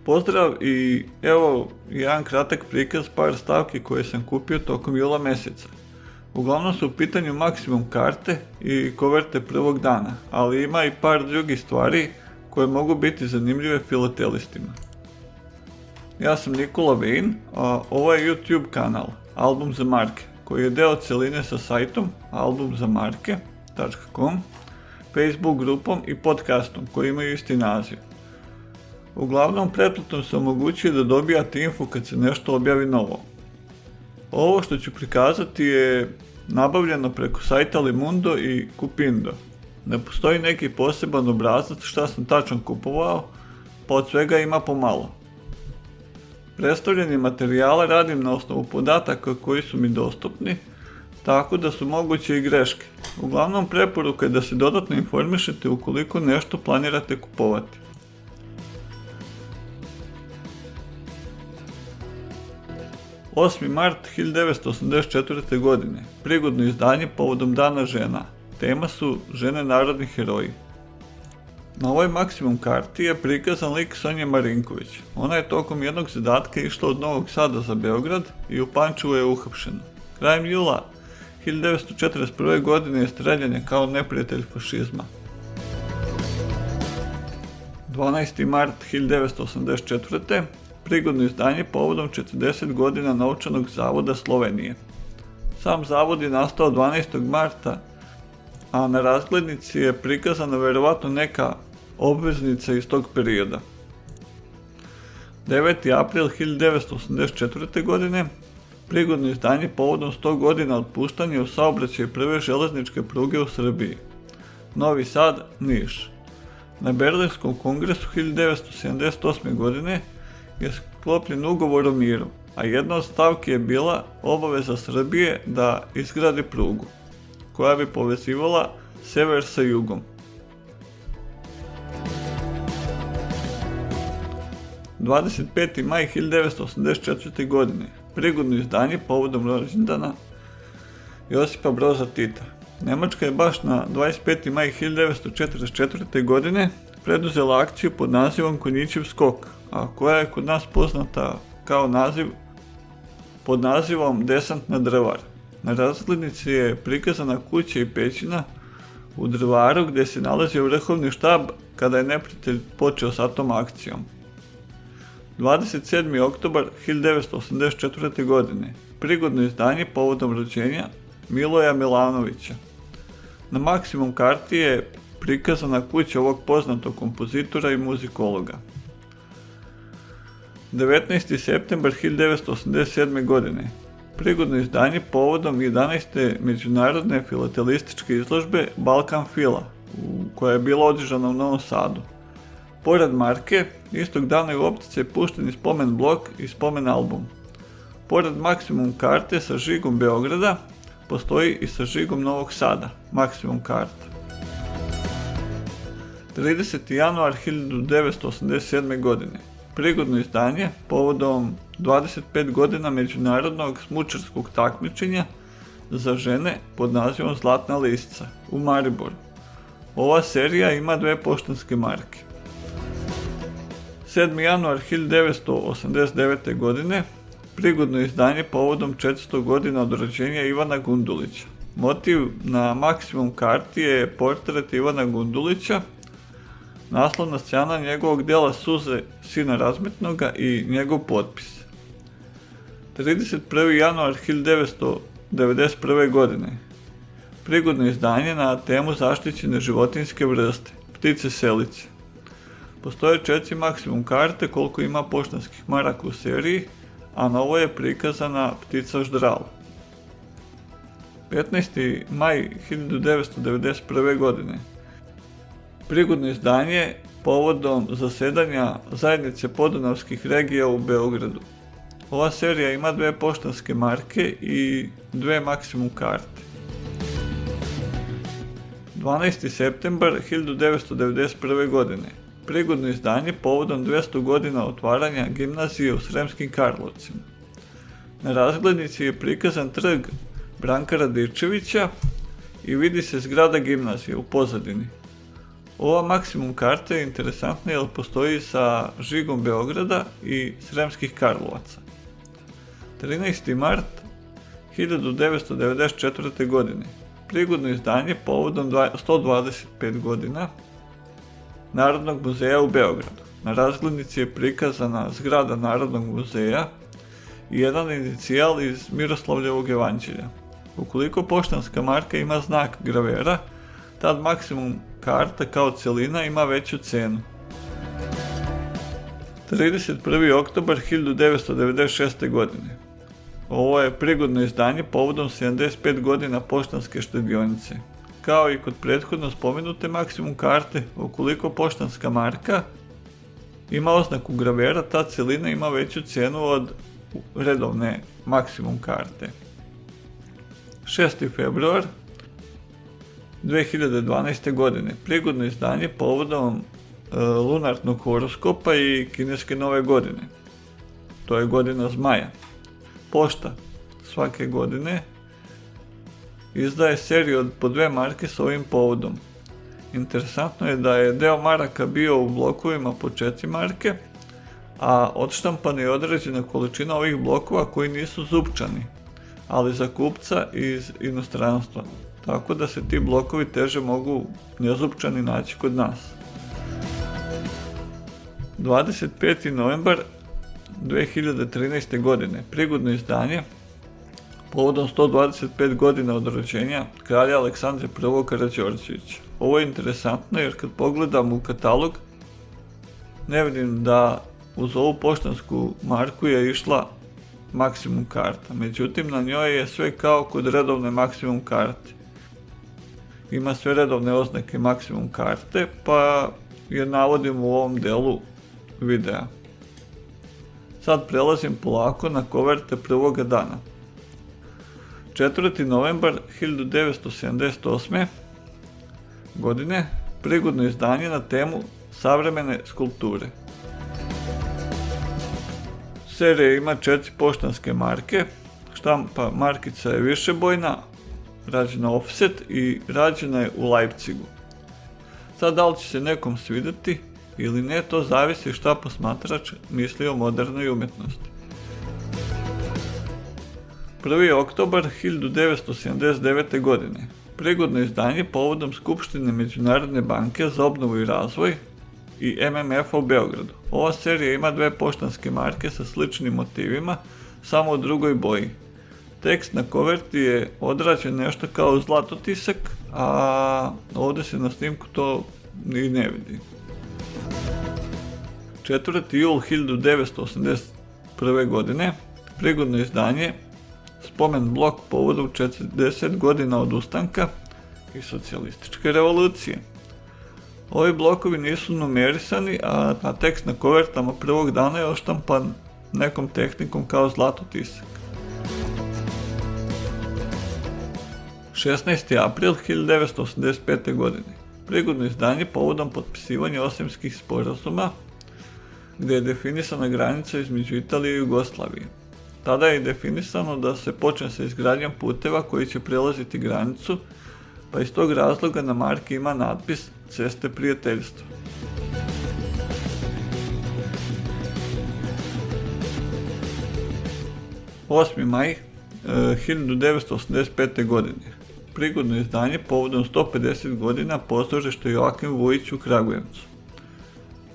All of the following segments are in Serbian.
Pozdrav i evo jedan kratak prikaz par stavki koje sam kupio tokom jula mjeseca. Uglavnom su u pitanju maksimum karte i koverte prvog dana, ali ima i par drugih stvari koje mogu biti zanimljive filatelistima. Ja sam Nikola Vejn, a ovo je YouTube kanal Album za marke, koji je deo celine sa sajtom albumzamarke.com, Facebook grupom i podcastom koji imaju isti naziv. Uglavnom, pretplatom se omogućuje da dobijate info kad se nešto objavi novo. Ovo što ću prikazati je nabavljeno preko sajta Limundo i Cupindo. Ne postoji neki poseban obrazac šta sam tačno kupovao, pa od svega ima pomalo. Predstavljanje materijala radim na osnovu podataka koji su mi dostupni, tako da su moguće i greške. Uglavnom, preporuka je da se dodatno informišete ukoliko nešto planirate kupovati. 8. mart 1984. godine, prigodno izdanje povodom Dana žena. Tema su žene narodni heroji. Na ovoj maksimum karti je prikazan lik Sonje Marinković. Ona je tokom jednog zadatka išla od Novog Sada za Beograd i u Pančevu je uhapšena. Krajem jula 1941. godine je streljan je kao neprijatelj fašizma. 12. mart 1984. prigodno izdanje povodom 40 godina Novčanog zavoda Slovenije. Sam zavod je nastao 12. marta, a na razglednici je prikazana verovatno neka obveznica iz tog perioda. 9. april 1984. godine, prigodno izdanje povodom 100 godina otpuštanja u saobraćaju prve železničke pruge u Srbiji. Novi Sad, Niš. Na Berlinskom kongresu 1978. godine je sklopljen ugovor o miru, a jedna od stavki je bila obaveza Srbije da izgradi prugu, koja bi povezivala sever sa jugom. 25. maj 1984. godine, prigodno izdanje povodom rođendana Josipa Broza Tita. Njemačka je baš na 25. maj 1944. godine preduzela akciju pod nazivom Konjićev skok, a koja je kod nas poznata kao pod nazivom Desant na Drvar. Na razglednici je prikazana kuća i pećina u Drvaru gdje se nalazio vrhovni štab kada je neprijatelj počeo sa tom akcijom. 27. oktobar 1984. godine, prigodno izdanje povodom rođenja Miloja Milanovića. Na maksimum karti je prikazana kuća ovog poznatog kompozitora i muzikologa. 19. septembar 1987. godine, prigodno izdanje povodom 11. međunarodne filatelističke izložbe Balkan Fila, koja je bila održana u Novom Sadu. Pored marke, istog dana je u optice pušten i spomen blok i spomen album. Pored maksimum karte sa žigom Beograda, postoji i sa žigom Novog Sada, maksimum karta. 30. januar 1987. godine, prigodno izdanje povodom 25 godina međunarodnog smučarskog takmičenja za žene pod nazivom Zlatna listica u Mariboru. Ova serija ima 2 poštanske marke. 7. januar 1989. godine, prigodno izdanje povodom 400 godina od rođenja Ivana Gundulića. Motiv na maksimum karti je portret Ivana Gundulića, naslovna strana njegovog djela Suze sina razmetnoga i njegov potpis. 31. januar 1991. godine, prigodno izdanje na temu zaštićene životinjske vrste, ptice selice. Postoje 4 maksimum karte koliko ima poštanskih maraka u seriji, a na ovo je prikazana ptica ždral. 15. maj 1991. godine, prigodno izdanje povodom zasedanja zajednice podunavskih regija u Beogradu. Ova serija ima 2 poštanske marke i 2 maksimum karte. 12. septembar 1991. godine, prigodno izdanje povodom 200 godina otvaranja gimnazije u Sremskim Karlovcima. Na razglednici je prikazan trg Branka Radičevića i vidi se zgrada gimnazije u pozadini. Ova Maksimum karta je interesantna jer postoji sa žigom Beograda i Sremskih Karlovaca. 13. mart 1994. godine. Prigodno izdanje povodom 125 godina Narodnog muzeja u Beogradu. Na razglednici je prikazana zgrada Narodnog muzeja i jedan inicijal iz Miroslavljevog evanđelja. Ukoliko poštanska marka ima znak gravera, tad Maksimum karta kao cjelina ima veću cenu. 31. oktobar 1996. godine. Ovo je prigodno izdanje povodom 75 godina poštanske štedionice. Kao i kod prethodno spomenute Maksimum karte, ukoliko poštanska marka ima oznaku gravera, ta cjelina ima veću cijenu od redovne Maksimum karte. 6. februar 2012. godine. Prigodno izdanje povodom lunarnog horoskopa i kineske nove godine. To je godina zmaja. Pošta svake godine izdaje seriju od po 2 marke s ovim povodom. Interesantno je da je deo maraka bio u blokovima po 4 marke, a odštampana je određena količina ovih blokova koji nisu zupčani, ali za kupca iz inostranstva, tako da se ti blokovi teže mogu nezupčani naći kod nas. 25. novembar 2013. godine. Prigodno izdanje povodom 125 godina od rođenja kralja Aleksandra I. Karađorđevića. Ovo je interesantno jer kad pogledam u katalog ne vidim da uz ovu poštansku marku je išla Maksimum karta, međutim na njoj je sve kao kod redovne Maksimum karte. Ima sve redovne oznake Maksimum karte, pa je navodim u ovom delu videa. Sad prelazim polako na koverte prvoga dana. 4. novembar 1978. godine, prigodno izdanje na temu savremene skulpture. Serija ima 4 poštanske marke, štampa markica je višebojna, rađena offset i rađena je u Leipzigu. Sad da li će se nekom svidjeti ili ne, to zavisi šta posmatrač misli o modernoj umjetnosti. 1. oktobar 1979. godine. Prigodno izdanje povodom Skupštine Međunarodne banke za obnovu i razvoj i MMF-a u Beogradu. Ova serija ima 2 poštanske marke sa sličnim motivima, samo u drugoj boji. Tekst na koverti je odrađen nešto kao zlatotisak, a ovdje se na snimku to i ne vidi. 4. jul 1981. godine. Prigodno izdanje spomen blok povodom 40 godina od ustanka i socijalističke revolucije. Ovi blokovi nisu numerisani, a tekst na kovertama prvog dana je oštampan nekom tehnikom kao zlatotisak. 16. april 1985. godine. Prigodno izdanje povodom potpisivanja Osimskih sporazuma, gdje je definisana granica između Italije i Jugoslavije. Tada je definisano da se počne sa izgradnjom puteva koji će prelaziti granicu, pa iz tog razloga na marki ima natpis Ceste prijateljstva. Osmi maj 1985. godine. Prigodno izdanje povodom 150 godina pozorišta Joakim Vujić u Kragujevcu.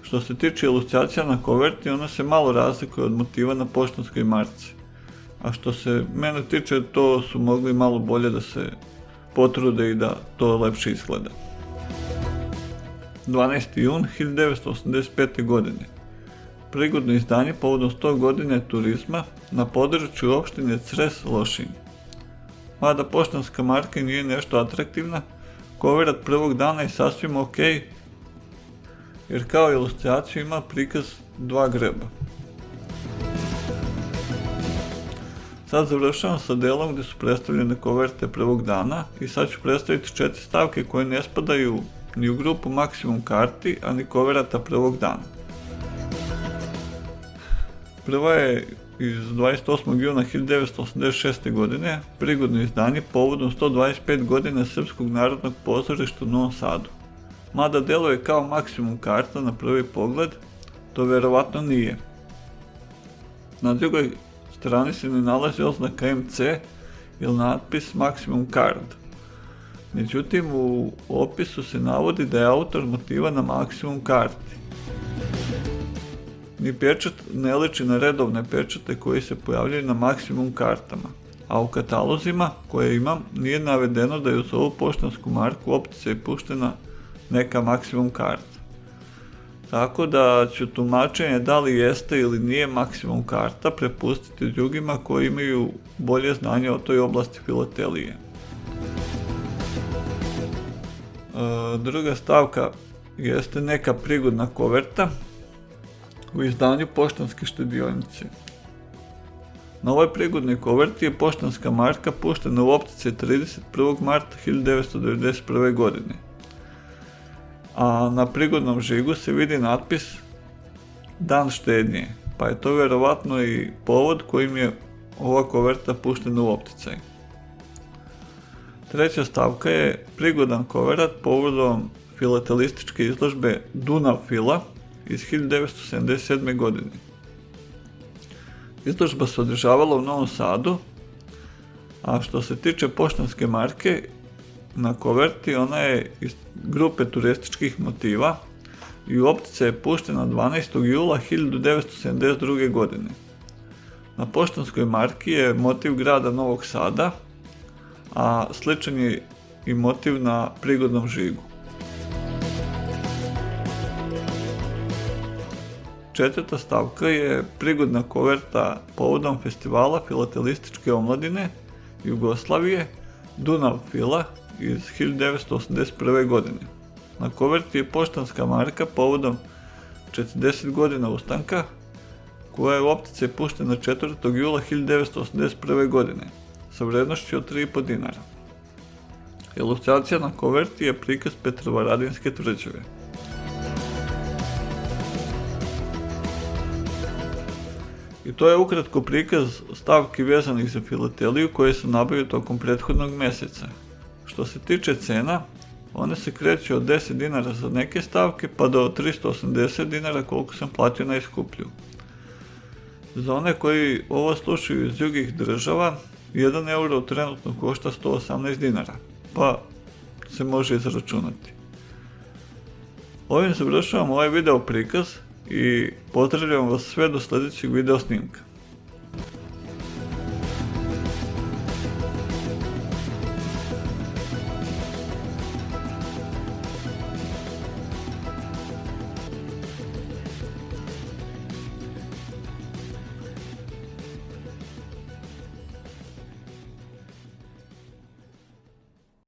Što se tiče ilustracija na koverti, ona se malo razlikuje od motiva na poštanskoj marci. A što se mene tiče, to su mogli malo bolje da se potrude i da to lepše izgleda. 12. jun 1985. godine. Prigodno izdanje povodom 100 godine turizma na području opštine Cres Lošinj. Mada poštanska marka nije nešto atraktivna, koverat prvog dana je sasvim ok, jer kao ilustraciju ima prikaz 2 greba. Sad završavam sa delom gdje su predstavljene koverte prvog dana i sad ću predstaviti 4 stavke koje ne spadaju ni u grupu Maksimum karti, a ni koverata prvog dana. Prva je iz 28. juna 1986. godine, prigodno izdanje povodom 125 godina Srpskog narodnog pozorišta u Novom Sadu. Mada deluje kao maksimum karta na prvi pogled, to vjerovatno nije. Na drugoj strani se ne nalazi oznaka MC ili natpis Maximum Card. Međutim, u opisu se navodi da je autor motiva na Maximum karti. Ni pečat ne liči na redovne pečate koji se pojavljaju na Maximum kartama, a u katalozima koje imam nije navedeno da je uz ovu poštansku marku opticaj puštena neka Maximum karta. Tako da ću tumačenje da li jeste ili nije Maximum karta prepustiti drugima koji imaju bolje znanje o toj oblasti filatelije. Druga stavka jeste neka prigodna koverta u izdanju Poštanske štedionice. Na ovoj prigodnoj koverti je poštanska marka puštena u opticaj 31. marta 1991. godine. A na prigodnom žigu se vidi natpis Dan štednje, pa je to vjerovatno i povod kojim je ova koverta puštena u opticaj. Treća stavka je prigodan koverat povodom filatelističke izložbe Dunav Fila iz 1977. godine. Izložba se održavala u Novom Sadu, a što se tiče poštanske marke, na koverti ona je iz grupe turističkih motiva i u opticaj je puštena 12. jula 1972. godine. Na poštanskoj marki je motiv grada Novog Sada, a sličan je i motiv na prigodnom žigu. Četvrta stavka je prigodna koverta povodom festivala filatelističke omladine Jugoslavije Dunav Fila iz 1981. godine. Na koverti je poštanska marka povodom 40 godina ustanka, koja je u opticaj puštena 4. jula 1981. godine sa vrednošću od 3,5 dinara. Ilustracija na koverti je prikaz Petrovaradinske tvrđave. I to je ukratko prikaz stavki vezanih za filateliju koje sam nabavio tokom prethodnog mjeseca. Što se tiče cena, one se kreću od 10 dinara za neke stavke pa do 380 dinara koliko sam platio najskuplju. Za one koji ovo slušaju iz drugih država, 1 euro trenutno košta 118 dinara, pa se može izračunati. Ovim završavam ovaj video prikaz i pozdravljam vas sve do sljedećeg video snimka.